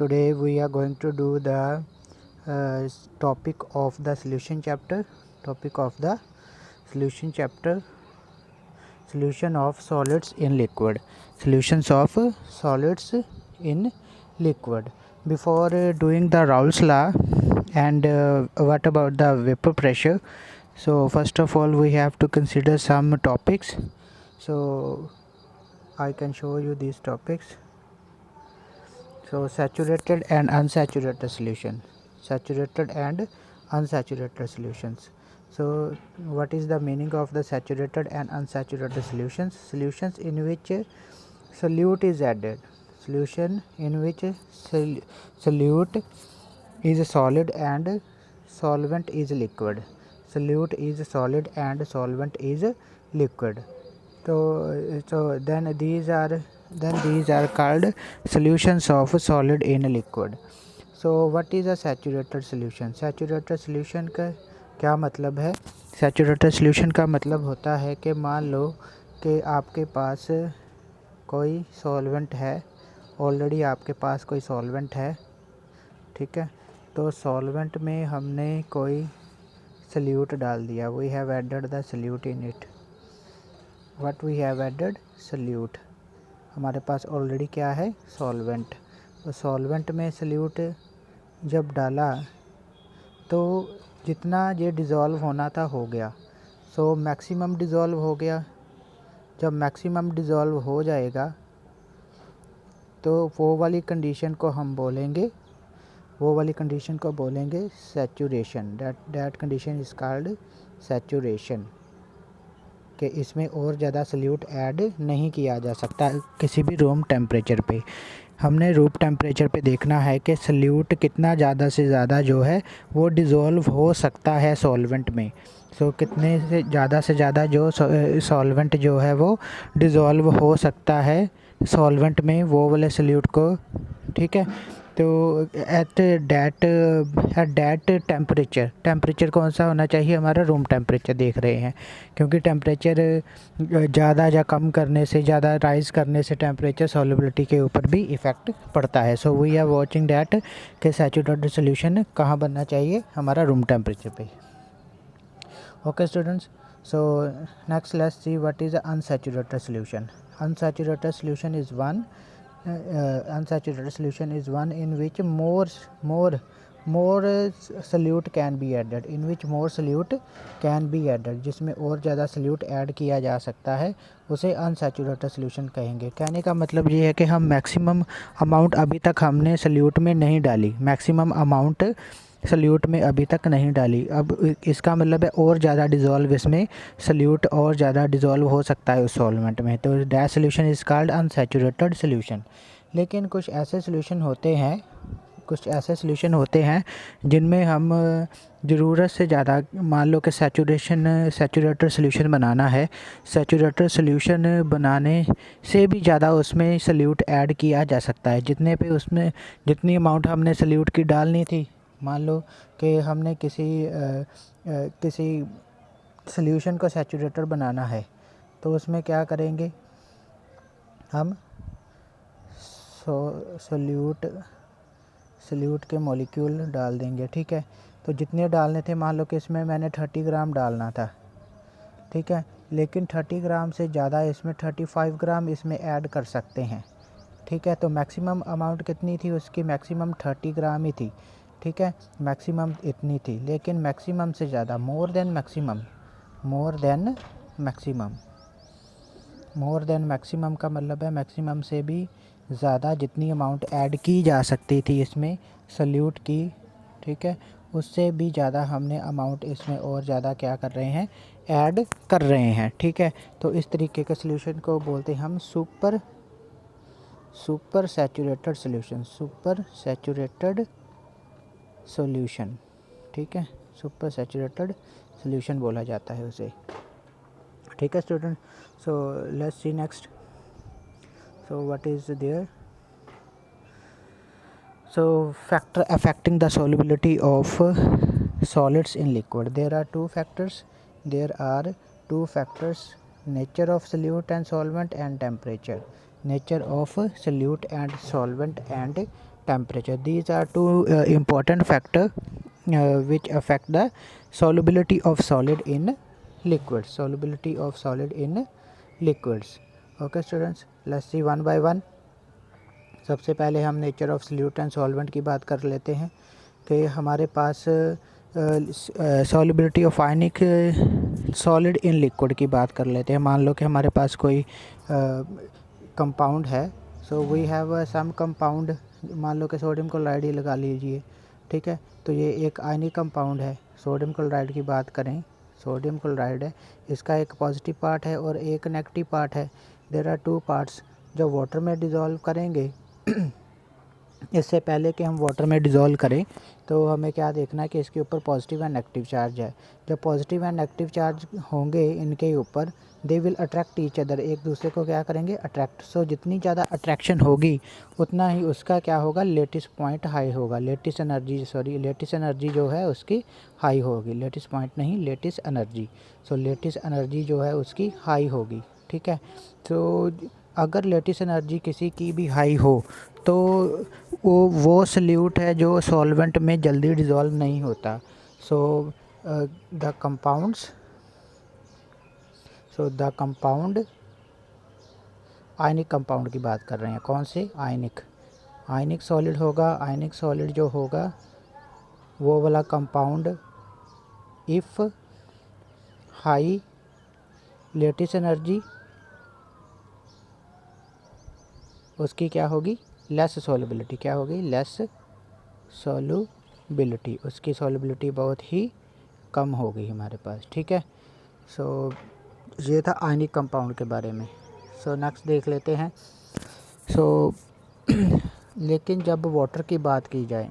today we are going to do the topic of the solution chapter. Solution of solids in liquid. Solutions of solids in liquid. Before doing the Raoult's law and what about the vapor pressure, so first of all we have to consider some topics. So I can show you these topics. So saturated and unsaturated solution. Saturated and unsaturated solutions. So what is the meaning of the saturated and unsaturated solutions? Solutions in which solute is added. Solution in which solute is solid and solvent is liquid. Solute is solid and solvent is liquid. So then these are called solutions of solid in liquid. So what is a saturated solution? Saturated solution का क्या मतलब है? Saturated solution का मतलब होता है कि मान लो कि आपके पास कोई सॉल्वेंट है, ऑलरेडी आपके पास कोई सॉल्वेंट है, ठीक है, तो सॉल्वेंट में हमने कोई सल्यूट डाल दिया. We have added the solute in it. What we have added? Solute. हमारे पास ऑलरेडी क्या है? सॉल्वेंट. तो सॉल्वेंट में सल्यूट जब डाला तो जितना ये डिज़ोल्व होना था हो गया. सो मैक्सिमम डिज़ोल्व हो गया. जब मैक्सिमम डिज़ोल्व हो जाएगा तो वो वाली कंडीशन को बोलेंगे saturation. That condition is called saturation. कि इसमें और ज़्यादा सल्यूट ऐड नहीं किया जा सकता किसी भी रूम टेम्परेचर पे. हमने रूम टेम्परेचर पे देखना है कि सल्यूट कितना ज़्यादा से ज़्यादा जो है वो डिज़ोल्व हो सकता है सॉल्वेंट में. सो कितने से ज़्यादा जो सॉल्वेंट जो है वो डिज़ोल्व हो सकता है सॉल्वेंट में, वो वाले सल्यूट को, ठीक है. तो एट डैट टेम्परेचर कौन सा होना चाहिए? हमारा रूम टेम्परेचर देख रहे हैं, क्योंकि टेम्परेचर ज़्यादा या कम करने से, ज़्यादा राइज़ करने से टेम्परेचर सॉल्युबिलिटी के ऊपर भी इफ़ेक्ट पड़ता है. So we are watching that कि सैचुरेटेड सोल्यूशन कहाँ बनना चाहिए? हमारा रूम टेम्परेचर पे. Okay students, so next let's see what is unsaturated solution. Unsaturated solution is one in which more solute can be added. जिसमें और ज़्यादा सल्यूट ऐड किया जा सकता है, उसे अनसैचुरेटेड सोल्यूशन कहेंगे. कहने का मतलब ये है कि हम मैक्सिमम अमाउंट अभी तक हमने सल्यूट में नहीं डाली. सल्यूट में अभी तक नहीं डाली. अब इसका मतलब है और ज़्यादा डिज़ोल्व इसमें सल्यूट और ज़्यादा डिज़ोल्व हो सकता है उस सॉल्वेंट में. तो that solution is called unsaturated solution. लेकिन कुछ ऐसे सोल्यूशन होते हैं जिनमें हम ज़रूरत से ज़्यादा, मान लो कि सैचुरेटेड सोल्यूशन बनाना है. सैचुरेटेड सोल्यूशन बनाने से भी ज़्यादा उसमें सल्यूट ऐड किया जा सकता है. जितनी अमाउंट हमने सल्यूट की डालनी थी, मान लो कि हमने किसी सल्यूशन को सैचुरेटेड बनाना है, तो उसमें क्या करेंगे? हम सल्यूट के मॉलिक्यूल डाल देंगे, ठीक है. तो जितने डालने थे, मान लो कि इसमें मैंने 30 ग्राम डालना था, ठीक है, लेकिन 30 ग्राम से ज़्यादा इसमें 35 ग्राम इसमें ऐड कर सकते हैं, ठीक है. तो मैक्सिमम अमाउंट कितनी थी उसकी? मैक्सिमम 30 ग्राम ही थी, ठीक है. मैक्सिमम इतनी थी, लेकिन मैक्सिमम से ज़्यादा, मोर देन मैक्सिमम का मतलब है मैक्सिमम से भी ज़्यादा जितनी अमाउंट ऐड की जा सकती थी इसमें सल्यूट की, ठीक है, उससे भी ज़्यादा हमने अमाउंट इसमें और ज़्यादा क्या कर रहे हैं? ऐड कर रहे हैं, ठीक है. तो इस तरीके के सल्यूशन को बोलते हैं हम सुपर सैचुरेटेड सॉल्यूशन, ठीक है. सुपर सैचुरेटेड सॉल्यूशन बोला जाता है उसे, ठीक है student. So let's see next. So what is there? So factor affecting the solubility of solids in liquid. There are two factors: nature of solute and solvent and temperature. temperature. These are two important factor which affect the solubility of solid in liquids. Solubility of solid in liquids. Okay students, let's see one by one. सबसे पहले हम nature of solute and solvent की बात कर लेते हैं कि हमारे पास solubility of ionic solid in liquid की बात कर लेते हैं. मान लो कि हमारे पास कोई कंपाउंड है. So we have some compound, मान लो कि सोडियम क्लोराइड ही लगा लीजिए, ठीक है. तो ये एक आयनिक कंपाउंड है. सोडियम क्लोराइड की बात करें, सोडियम क्लोराइड है, इसका एक पॉजिटिव पार्ट है और एक नेगेटिव पार्ट है. देयर आर टू पार्ट्स जो वाटर में डिज़ोल्व करेंगे. इससे पहले कि हम वाटर में डिज़ोल्व करें तो हमें क्या देखना है कि इसके ऊपर पॉजिटिव एंड नेगेटिव चार्ज है. जब पॉजिटिव एंड नेगेटिव चार्ज होंगे इनके ऊपर, they will attract each other, एक दूसरे को क्या करेंगे, अट्रैक्ट. सो जितनी ज़्यादा अट्रैक्शन होगी उतना ही उसका क्या होगा, लेटिस पॉइंट हाई होगा. लेटिस एनर्जी जो है उसकी हाई होगी. लेटिस पॉइंट नहीं, लेटिस एनर्जी. सो लेटिस एनर्जी जो है उसकी हाई होगी, ठीक है. तो अगर लेटिस एनर्जी किसी की भी हाई हो तो वो सल्यूट है जो सॉल्वेंट में जल्दी डिज़ोल्व नहीं होता. So the compound ionic compound की बात कर रहे हैं. कौन से, आयनिक सॉलिड होगा. आयनिक सॉलिड जो होगा वो वाला compound if high lattice energy, उसकी क्या होगी, लेस सॉल्युबिलिटी. क्या होगी, लेस सॉल्युबिलिटी. उसकी सॉल्युबिलिटी बहुत ही कम होगी हमारे पास, ठीक है. सो ये था आयनिक कंपाउंड के बारे में. सो नेक्स्ट देख लेते हैं. सो लेकिन जब वाटर की बात की जाए,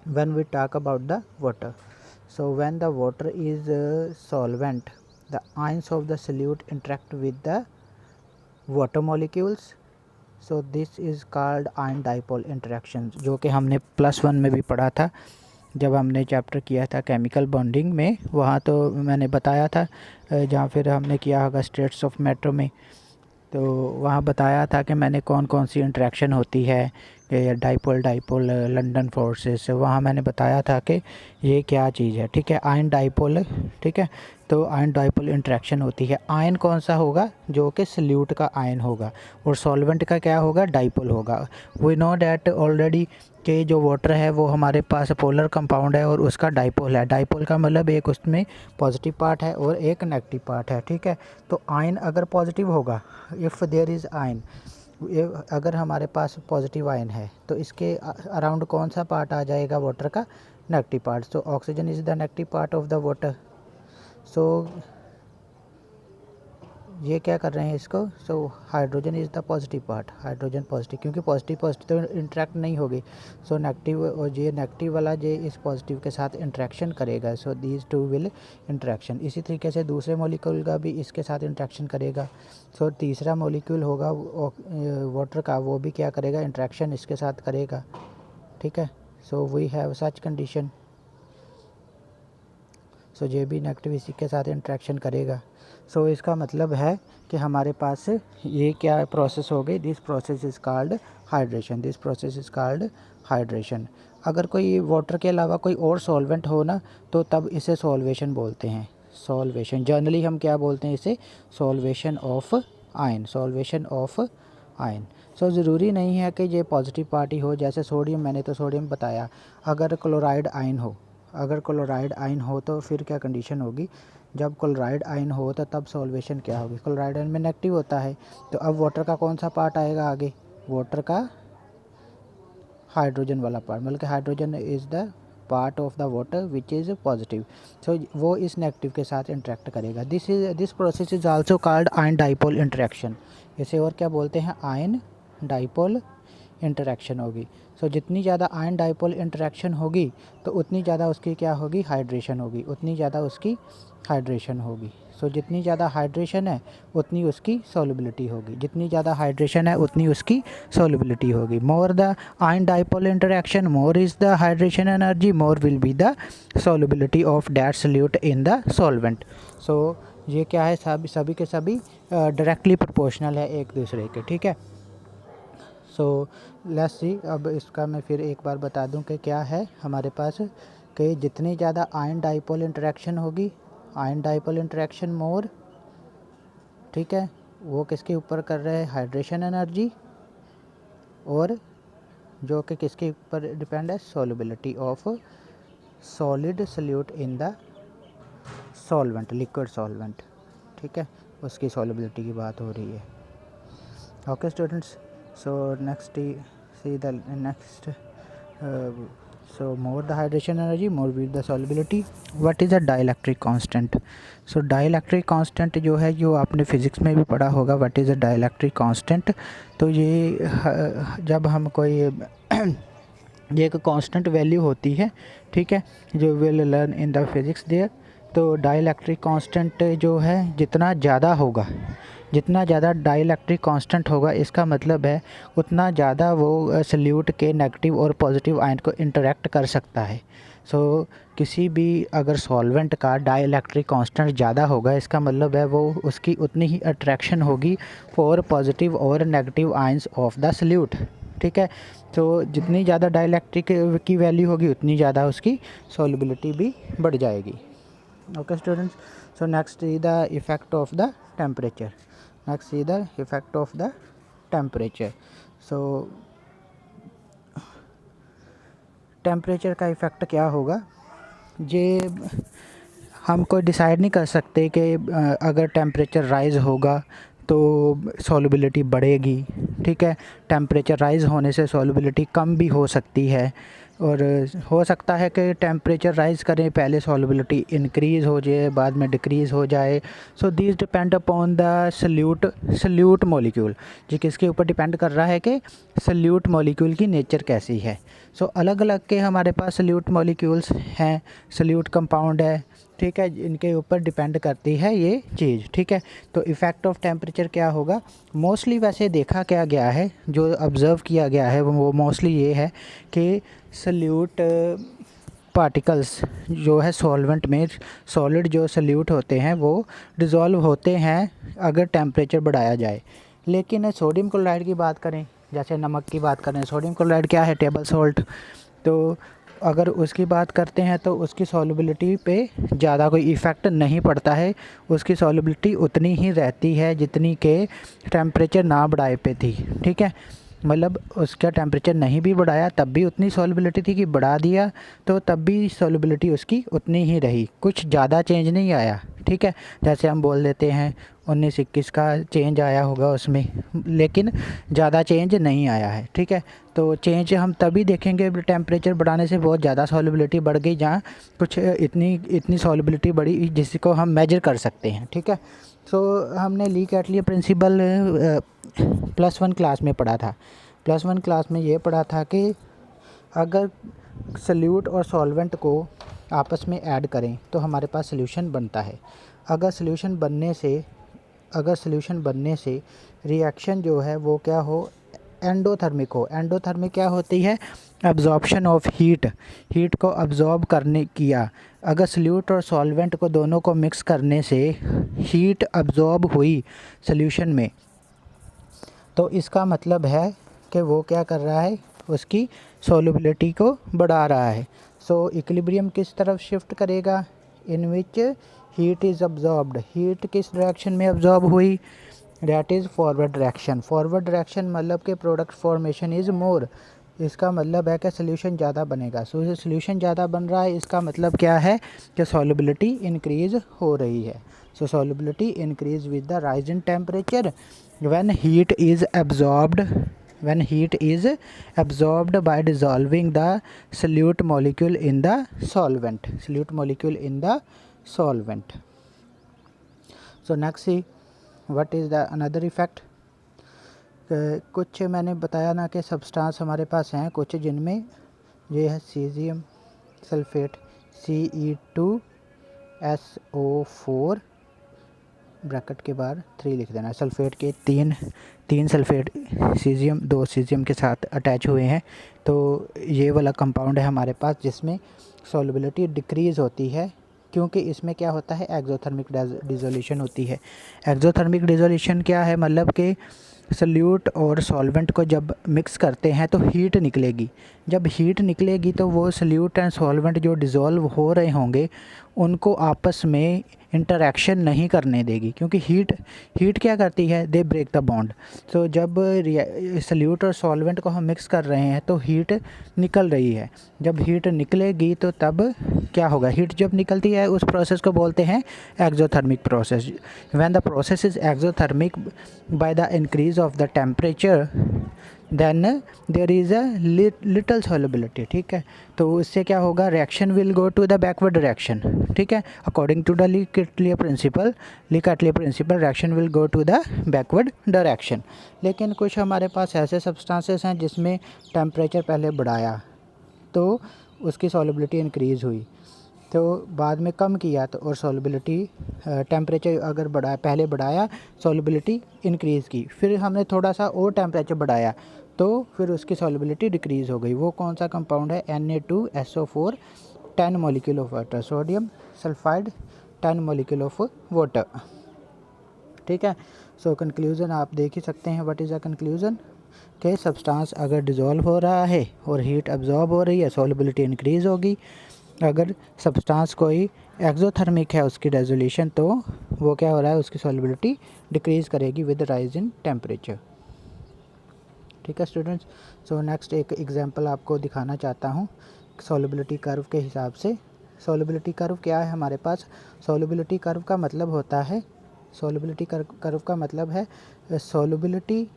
when we talk about the water, so when the water is solvent, the ions of the solute interact with the water molecules. So this is called ion dipole interaction, जो कि हमने +1 में भी पढ़ा था जब हमने चैप्टर किया था केमिकल बॉन्डिंग में. वहाँ तो मैंने बताया था, जहाँ फिर हमने किया होगा स्टेट्स ऑफ मैटर में, तो वहाँ बताया था कि मैंने कौन कौन सी इंटरेक्शन होती है, डाइपोल लंदन फोर्सेस. वहाँ मैंने बताया था कि ये क्या चीज़ है, ठीक है. आयन डाइपोल, ठीक है. तो आयन डाइपोल इंटरेक्शन होती है. आयन कौन सा होगा, जो कि सल्यूट का आयन होगा, और सॉल्वेंट का क्या होगा, डाइपोल होगा. वी नो डैट ऑलरेडी कि जो वाटर है वो हमारे पास पोलर कंपाउंड है और उसका डाइपोल है. डाइपोल का मतलब एक उसमें पॉजिटिव पार्ट है और एक नेगेटिव पार्ट है, ठीक है. तो आयन अगर पॉजिटिव होगा, इफ़ देयर इज़ आयन, अगर हमारे पास पॉजिटिव आयन है तो इसके अराउंड कौन सा पार्ट आ जाएगा, वाटर का negative part. So oxygen is the negative part of the water. So ये क्या कर रहे हैं इसको, so hydrogen is the positive part, hydrogen positive, क्योंकि पॉजिटिव तो इंटरेक्ट नहीं होगी. सो नेगेटिव, और ये नेगेटिव वाला जो इस पॉजिटिव के साथ इंटरेक्शन करेगा. So these two will interaction. इसी तरीके से दूसरे मॉलिक्यूल का भी इसके साथ इंटरेक्शन करेगा. सो तीसरा मॉलिक्यूल होगा वाटर का, वो भी क्या करेगा, इंटरेक्शन इसके साथ करेगा, ठीक है. So we have such condition. So ये भी नेगेटिव इसी के साथ इंटरेक्शन करेगा. सो इसका मतलब है कि हमारे पास ये क्या प्रोसेस हो गई, this process is called hydration. This process is called hydration. अगर कोई वाटर के अलावा कोई और सॉल्वेंट हो ना, तो तब इसे सॉल्वेशन बोलते हैं. सॉल्वेशन जनरली हम क्या बोलते हैं इसे, solvation of ion, solvation of ion. So ज़रूरी नहीं है कि ये पॉजिटिव पार्टी हो. जैसे सोडियम, मैंने तो सोडियम बताया. अगर क्लोराइड आयन हो, अगर क्लोराइड आयन हो तो फिर क्या कंडीशन होगी, जब क्लोराइड आयन हो तो तब सॉल्वेशन क्या होगी. क्लोराइड आयन में नेगेटिव होता है. तो अब वाटर का कौन सा पार्ट आएगा आगे, वाटर का हाइड्रोजन वाला पार्ट, मतलब कि hydrogen is the part of the water which is positive. So वो इस नेगेटिव के साथ इंटरेक्ट करेगा. This process is also called ion dipole interaction. इसे और क्या बोलते हैं, आयन डाइपोल इंटरेक्शन होगी. सो जितनी ज़्यादा आयन डाइपोल इंटरेक्शन होगी तो उतनी ज़्यादा उसकी क्या होगी, हाइड्रेशन होगी, उतनी ज़्यादा उसकी हाइड्रेशन होगी. सो जितनी ज़्यादा हाइड्रेशन है उतनी उसकी सॉल्युबिलिटी होगी, जितनी ज़्यादा हाइड्रेशन है उतनी उसकी सॉल्युबिलिटी होगी. More the ion dipole interaction, more is the hydration energy, more will be the solubility of that solute in the solvent. So ये क्या है, सभी के सभी डायरेक्टली प्रोपोर्शनल है एक दूसरे के, ठीक है. सो लेट्स सी, अब इसका मैं फिर एक बार बता दूं कि क्या है हमारे पास, कि जितनी ज़्यादा आयन डाइपोल इंटरेक्शन होगी, आयन डाइपोल इंटरेक्शन मोर, ठीक है, वो किसके ऊपर कर रहे हैं, हाइड्रेशन एनर्जी, और जो कि किसके ऊपर डिपेंड है, solubility of solid salute in the solvent, liquid solvent, ठीक है, उसकी सॉल्युबिलिटी की बात हो रही है। Okay students, so next see the next so more the hydration energy, more with the solubility. What is the dielectric constant? So dielectric constant जो है, जो आपने फिज़िक्स में भी पढ़ा होगा, what is the dielectric constant, तो ये जब हम कोई ये एक कांस्टेंट वैल्यू होती है, ठीक है, जो will learn in the physics there. तो डाइलेक्ट्रिक कांस्टेंट जो है जितना ज़्यादा होगा, जितना ज़्यादा डाइलेक्ट्रिक कांस्टेंट होगा, इसका मतलब है उतना ज़्यादा वो सल्यूट के नेगेटिव और पॉजिटिव आयन को इंटरेक्ट कर सकता है। सो किसी भी अगर सॉल्वेंट का डाइलेक्ट्रिक कांस्टेंट ज़्यादा होगा, इसका मतलब है वो उसकी उतनी ही अट्रैक्शन होगी फॉर पॉजिटिव और negative ions of the salute, ठीक है। तो जितनी ज़्यादा डाइलेक्ट्रिक की वैल्यू होगी, उतनी ज़्यादा उसकी सॉल्युबिलिटी भी बढ़ जाएगी। Okay students, so next is the effect of the temperature. Next is the effect of the temperature. So temperature का इफ़ेक्ट क्या होगा, ये हम कोई डिसाइड नहीं कर सकते कि अगर टेम्परेचर राइज़ होगा तो सॉल्युबिलिटी बढ़ेगी, ठीक है। टेम्परेचर राइज़ होने से सॉल्युबिलिटी कम भी हो सकती है, और हो सकता है कि टेम्परेचर राइज़ करें, पहले सॉल्युबिलिटी इंक्रीज़ हो जाए, बाद में डिक्रीज़ हो जाए। So this depend upon the solute molecule. ये किसके ऊपर डिपेंड कर रहा है कि सल्यूट मॉलिक्यूल की नेचर कैसी है। सो अलग अलग के हमारे पास सल्यूट मॉलिक्यूल्स हैं, सल्यूट कंपाउंड है, ठीक है, इनके ऊपर डिपेंड करती है ये चीज़, ठीक है। तो इफ़ेक्ट ऑफ टेम्परेचर क्या होगा, मोस्टली वैसे देखा क्या गया है, जो ऑब्ज़र्व किया गया है वो मोस्टली ये है कि सल्यूट पार्टिकल्स जो है सॉल्वेंट में, सॉलिड जो सल्यूट होते हैं वो डिज़ोल्व होते हैं अगर टेम्परेचर बढ़ाया जाए। लेकिन सोडियम क्लोराइड की बात करें, जैसे नमक की बात करें, सोडियम क्लोराइड क्या है, टेबल सॉल्ट, तो अगर उसकी बात करते हैं तो उसकी सॉल्युबिलिटी पे ज़्यादा कोई इफ़ेक्ट नहीं पड़ता है, उसकी सॉल्युबिलिटी उतनी ही रहती है जितनी के टेम्परेचर ना बढ़ाए पे थी, ठीक है। मतलब उसका टेम्परेचर नहीं भी बढ़ाया तब भी उतनी सॉल्युबिलिटी थी, कि बढ़ा दिया तो तब भी सॉल्युबिलिटी उसकी उतनी ही रही, कुछ ज़्यादा चेंज नहीं आया, ठीक है। जैसे हम बोल देते हैं 19-21 का चेंज आया होगा उसमें, लेकिन ज़्यादा चेंज नहीं आया है, ठीक है। तो चेंज हम तभी देखेंगे टेम्परेचर बढ़ाने से बहुत ज़्यादा सॉल्युबिलिटी बढ़ गई, जहाँ कुछ इतनी सॉल्युबिलिटी बढ़ी जिसको हम मेजर कर सकते हैं, ठीक है। सो हमने ली कैटली प्रिंसिपल +1 क्लास में पढ़ा था। +1 क्लास में ये पढ़ा था कि अगर सल्यूट और सॉल्वेंट को आपस में ऐड करें तो हमारे पास सॉल्यूशन बनता है। अगर सॉल्यूशन बनने से रिएक्शन जो है वो क्या हो, एंडोथर्मिक हो। एंडोथर्मिक क्या होती है, एब्जॉर्प्शन ऑफ हीट को अब्जॉर्ब करने किया। अगर सल्यूट और सॉल्वेंट को दोनों को मिक्स करने से हीट अब्जॉर्ब हुई सॉल्यूशन में, तो इसका मतलब है कि वो क्या कर रहा है, उसकी सॉल्युबिलिटी को बढ़ा रहा है। सो इक्विलिब्रियम किस तरफ शिफ्ट करेगा, in which heat is absorbed. Heat किस डायरेक्शन में अब्जॉर्ब हुई, that is forward direction. Forward direction मतलब कि प्रोडक्ट फॉर्मेशन इज़ मोर, इसका मतलब है कि सोल्यूशन ज़्यादा बनेगा। सो सोल्यूशन ज़्यादा बन रहा है, इसका मतलब क्या है कि सॉल्युबिलिटी इंक्रीज़ हो रही है। So solubility increase with the rise in temperature when heat is absorbed by dissolving the solute molecule in the solvent. So next see what is the another effect. कुछ मैंने बताया ना कि सब्सटेंस हमारे पास हैं कुछ, जिनमें ये है सीजियम सल्फेट Ce2SO4 ब्रैकेट के बाहर 3 लिख देना। सल्फेट के तीन सल्फेट सीजियम 2 सीजियम के साथ अटैच हुए हैं, तो ये वाला कंपाउंड है हमारे पास जिसमें सॉल्युबिलिटी डिक्रीज़ होती है, क्योंकि इसमें क्या होता है, एक्सोथर्मिक डिसोल्यूशन होती है। एक्सोथर्मिक डिसोल्यूशन क्या है, मतलब कि सल्यूट और सॉल्वेंट को जब मिक्स करते हैं तो हीट निकलेगी। जब हीट निकलेगी तो वो सल्यूट एंड सॉल्वेंट जो डिज़ोल्व हो रहे होंगे उनको आपस में इंटरेक्शन नहीं करने देगी, क्योंकि हीट क्या करती है, दे ब्रेक द बॉन्ड। तो जब सल्यूट और सॉल्वेंट को हम मिक्स कर रहे हैं तो हीट निकल रही है। जब हीट निकलेगी तो तब क्या होगा, हीट जब निकलती है उस प्रोसेस को बोलते हैं exothermic process. When the process is exothermic by the increase of the temperature then there is a little solubility. ठीक है, तो इससे क्या होगा, reaction will go to the backward direction. ठीक है, according to the Le Chatelier principle reaction will go to the backward direction. लेकिन कुछ हमारे पास ऐसे सब्सटेंसेस हैं जिसमें टेम्परेचर पहले बढ़ाया तो उसकी सॉल्युबिलिटी इंक्रीज़ हुई, तो बाद में कम किया तो और सॉल्युबिलिटी टेम्परेचर अगर पहले बढ़ाया सॉल्युबिलिटी इंक्रीज़ की, फिर हमने थोड़ा सा और टेम्परेचर बढ़ाया तो फिर उसकी सॉल्युबिलिटी डिक्रीज़ हो गई। वो कौन सा कंपाउंड है, Na2SO4 10 molecule of water, sodium sulphide 10 molecule of water. ठीक है, सो कंक्लूज़न आप देख ही सकते हैं। व्हाट इज़ द कंक्लूज़न कि सब्सटेंस अगर डिज़ोल्व हो रहा है और हीट अब्जॉर्ब हो रही है सॉल्युबिलिटी इंक्रीज़ होगी। अगर सब्सटेंस कोई एक्सोथर्मिक है उसकी रेजोल्यूशन तो वो क्या हो रहा है, उसकी सॉल्युबिलिटी डिक्रीज़ करेगी विद राइज इन टेम्परेचर। ठीक है स्टूडेंट्स, सो नेक्स्ट एक एग्जांपल आपको दिखाना चाहता हूँ सॉल्युबिलिटी कर्व के हिसाब से। सॉल्युबिलिटी कर्व क्या है हमारे पास, सॉल्युबिलिटी कर्व का मतलब होता है, सॉल्युबिलिटी कर्व का मतलब है solubility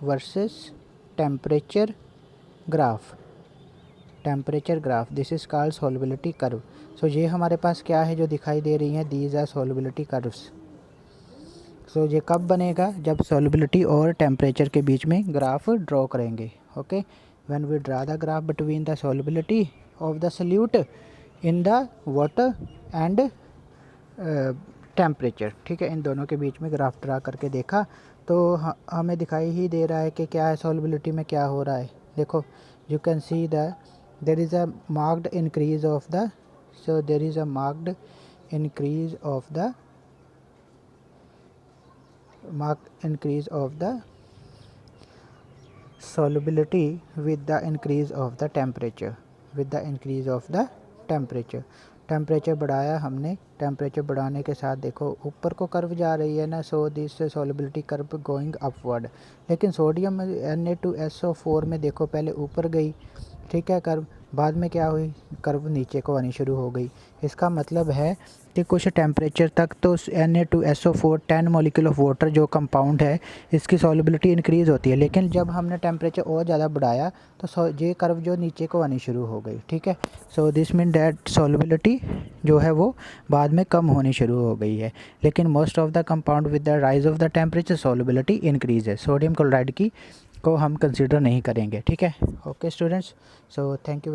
versus temperature graph, this is called solubility curve. So ये हमारे पास क्या है जो दिखाई दे रही हैं, दीज आर सॉल्युबिलिटी कर्व्स। सो ये कब बनेगा, जब सॉल्युबिलिटी और टेम्परेचर के बीच में ग्राफ ड्रॉ करेंगे। Okay, when we draw the graph between the solubility of the solute in the water and temperature. ठीक है, इन दोनों के बीच में ग्राफ ड्रा करके देखा तो हमें दिखाई ही दे रहा है कि क्या है, सॉल्युबिलिटी में क्या हो रहा है। देखो, you can see the there is a marked increase of the solubility with the increase of the temperature। Temperature बढ़ाया हमने, टेम्परेचर बढ़ाने के साथ देखो ऊपर को कर्व जा रही है ना, so this solubility curve going upward. लेकिन सोडियम Na2SO4 में देखो पहले ऊपर गई, ठीक है कर्व, बाद में क्या हुई, कर्व नीचे को आनी शुरू हो गई। इसका मतलब है कि कुछ टेम्परेचर तक तो Na2SO4 10 मॉलिक्यूल ऑफ वाटर जो कंपाउंड है इसकी सॉल्युबिलिटी इंक्रीज़ होती है, लेकिन जब हमने टेम्परेचर और ज़्यादा बढ़ाया तो ये कर्व जो नीचे को आनी शुरू हो गई। ठीक है, so this mean that solubility जो है वो बाद में कम होनी शुरू हो गई है। लेकिन most of the compound with the rise of the temperature solubility increase है। सोडियम क्लोराइड की को हम कंसिडर नहीं करेंगे। ठीक है, okay students, so thank you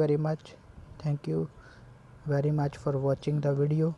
very much for watching the video.